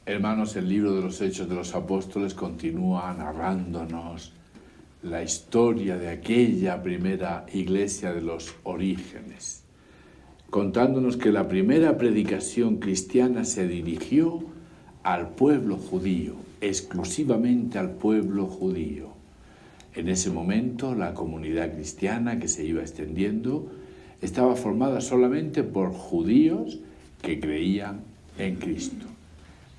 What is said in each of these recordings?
Hermanos, el libro de los Hechos de los Apóstoles continúa narrándonos la historia de aquella primera iglesia de los orígenes, contándonos que la primera predicación cristiana se dirigió al pueblo judío, exclusivamente al pueblo judío. En ese momento, la comunidad cristiana que se iba extendiendo estaba formada solamente por judíos que creían en Cristo.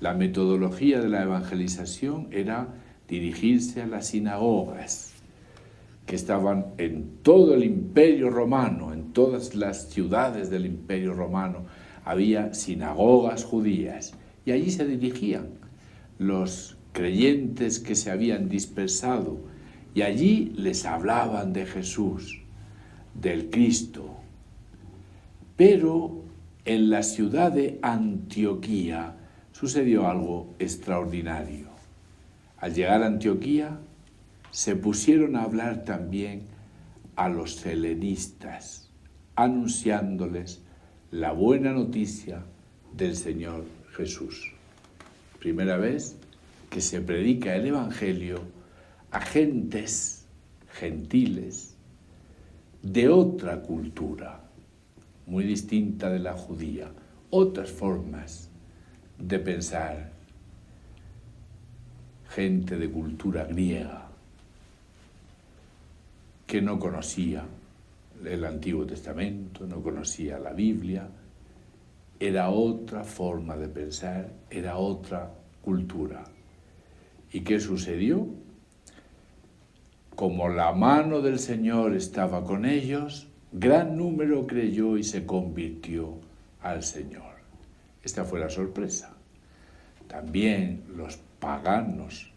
La metodología de la evangelización era dirigirse a las sinagogas, que estaban en todo el Imperio Romano, en todas las ciudades del Imperio Romano. Había sinagogas judías y allí se dirigían los creyentes que se habían dispersado y allí les hablaban de Jesús, del Cristo. Pero en la ciudad de Antioquía sucedió algo extraordinario. Al llegar a Antioquía, se pusieron a hablar también a los helenistas, anunciándoles la buena noticia del Señor Jesús. Primera vez que se predica el Evangelio a gentes gentiles de otra cultura, muy distinta de la judía, otras formas de pensar, gente de cultura griega que no conocía el Antiguo Testamento, no conocía la Biblia, era otra forma de pensar, era otra cultura. ¿Y qué sucedió? Como la mano del Señor estaba con ellos, gran número creyó y se convirtió al Señor. Esta fue la sorpresa. También los paganos,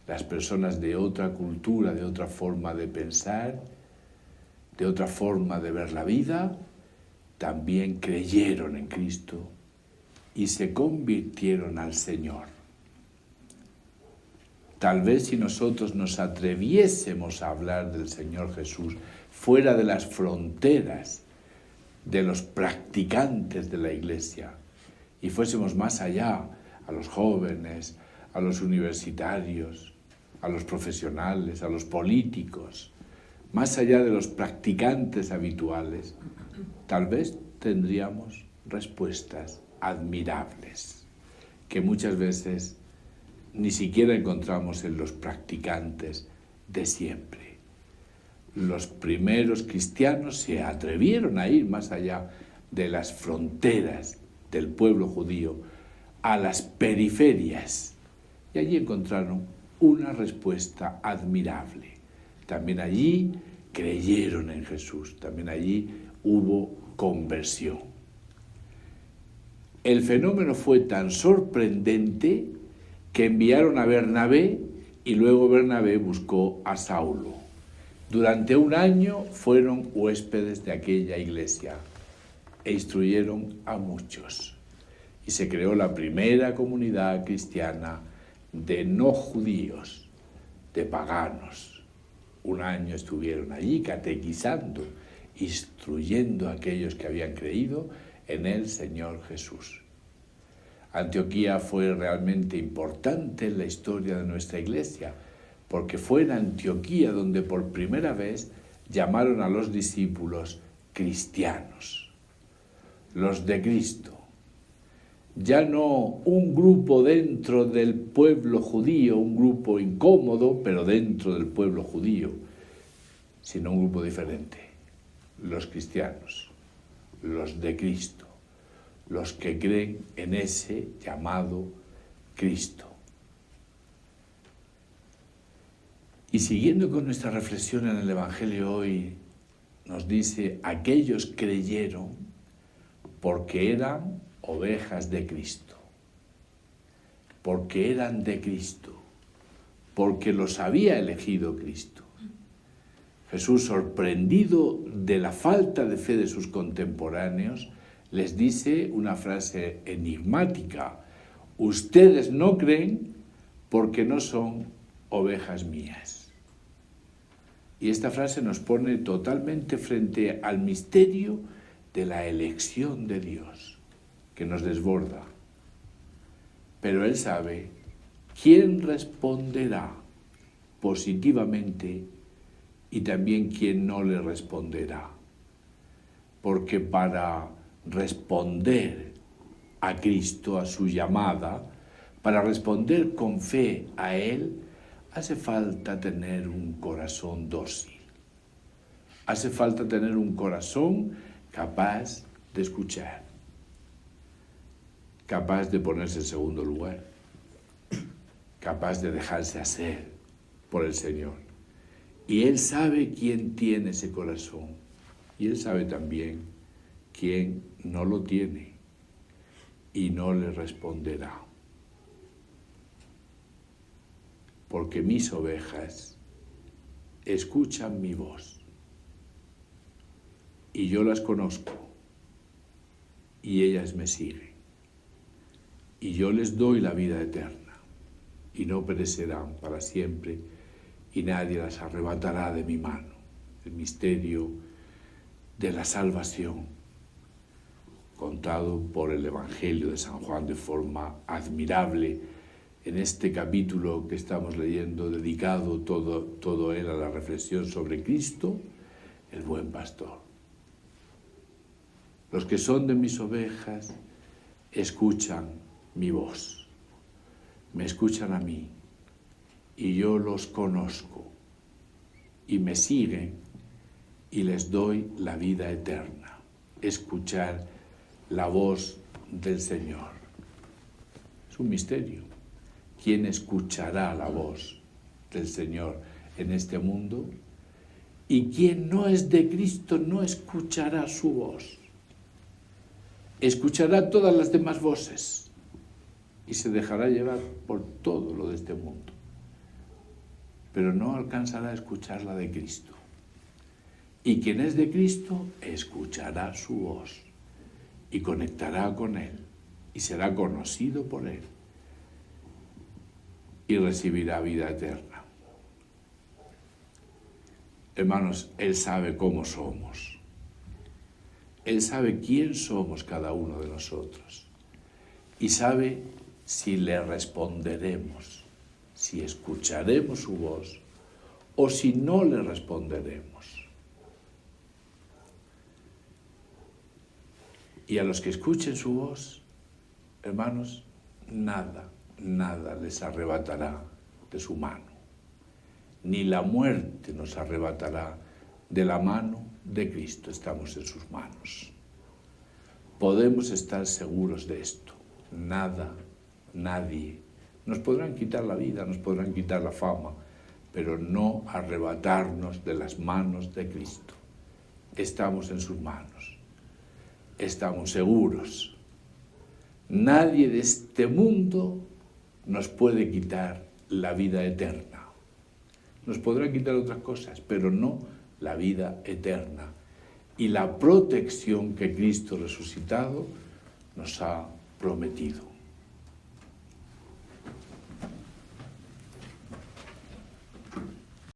las personas de otra cultura, de otra forma de pensar, de otra forma de ver la vida, también creyeron en Cristo y se convirtieron al Señor. Tal vez si nosotros nos atreviésemos a hablar del Señor Jesús fuera de las fronteras de los practicantes de la Iglesia y fuésemos más allá, a los jóvenes, a los universitarios, a los profesionales, a los políticos, más allá de los practicantes habituales, tal vez tendríamos respuestas admirables, que muchas veces ni siquiera encontramos en los practicantes de siempre. Los primeros cristianos se atrevieron a ir más allá de las fronteras del pueblo judío, a las periferias, y allí encontraron una respuesta admirable. También allí creyeron en Jesús, también allí hubo conversión. El fenómeno fue tan sorprendente que enviaron a Bernabé y luego Bernabé buscó a Saulo. Durante un año fueron huéspedes de aquella iglesia e instruyeron a muchos. Y se creó la primera comunidad cristiana de no judíos, de paganos. Un año estuvieron allí catequizando, instruyendo a aquellos que habían creído en el Señor Jesús. Antioquía fue realmente importante en la historia de nuestra iglesia, porque fue en Antioquía donde por primera vez llamaron a los discípulos cristianos, los de Cristo. Ya no un grupo dentro del pueblo judío, un grupo incómodo, pero dentro del pueblo judío, sino un grupo diferente, los cristianos, los de Cristo, los que creen en ese llamado Cristo. Y siguiendo con nuestra reflexión en el Evangelio hoy, nos dice, aquellos creyeron porque eran ovejas de Cristo, porque eran de Cristo, porque los había elegido Cristo. Jesús, sorprendido de la falta de fe de sus contemporáneos, les dice una frase enigmática: ustedes no creen porque no son ovejas mías. Y esta frase nos pone totalmente frente al misterio de la elección de Dios, que nos desborda. pero Él sabe quién responderá positivamente y también quién no le responderá. Porque para responder a Cristo, a su llamada, para responder con fe a Él, hace falta tener un corazón dócil. Hace falta tener un corazón capaz de escuchar, capaz de ponerse en segundo lugar, capaz de dejarse hacer por el Señor. Y Él sabe quién tiene ese corazón. Y Él sabe también quién no lo tiene y no le responderá. Porque mis ovejas escuchan mi voz y yo las conozco y ellas me siguen. Y yo les doy la vida eterna y no perecerán para siempre y nadie las arrebatará de mi mano. El misterio de la salvación, contado por el Evangelio de San Juan de forma admirable en este capítulo que estamos leyendo, dedicado todo él a la reflexión sobre Cristo, el buen pastor. Los que son de mis ovejas escuchan mi voz, me escuchan a mí y yo los conozco y me siguen y les doy la vida eterna. Escuchar la voz del Señor. Es un misterio. ¿Quién escuchará la voz del Señor en este mundo? Y quien no es de Cristo no escuchará su voz. Escuchará todas las demás voces y se dejará llevar por todo lo de este mundo. Pero no alcanzará a escuchar la de Cristo. Y quien es de Cristo escuchará su voz y conectará con Él y será conocido por Él y recibirá vida eterna. Hermanos, Él sabe cómo somos. Él sabe quién somos cada uno de nosotros y sabe si le responderemos, si escucharemos su voz o si no le responderemos. Y a los que escuchen su voz, hermanos, nada les arrebatará de su mano. Ni la muerte nos arrebatará de la mano de Cristo. Estamos en sus manos. Podemos estar seguros de esto. Nada, nadie. Nos podrán quitar la vida, nos podrán quitar la fama, pero no arrebatarnos de las manos de Cristo. Estamos en sus manos. Estamos seguros. Nadie de este mundo nos puede quitar la vida eterna. Nos podrá quitar otras cosas, pero no la vida eterna y la protección que Cristo resucitado nos ha prometido.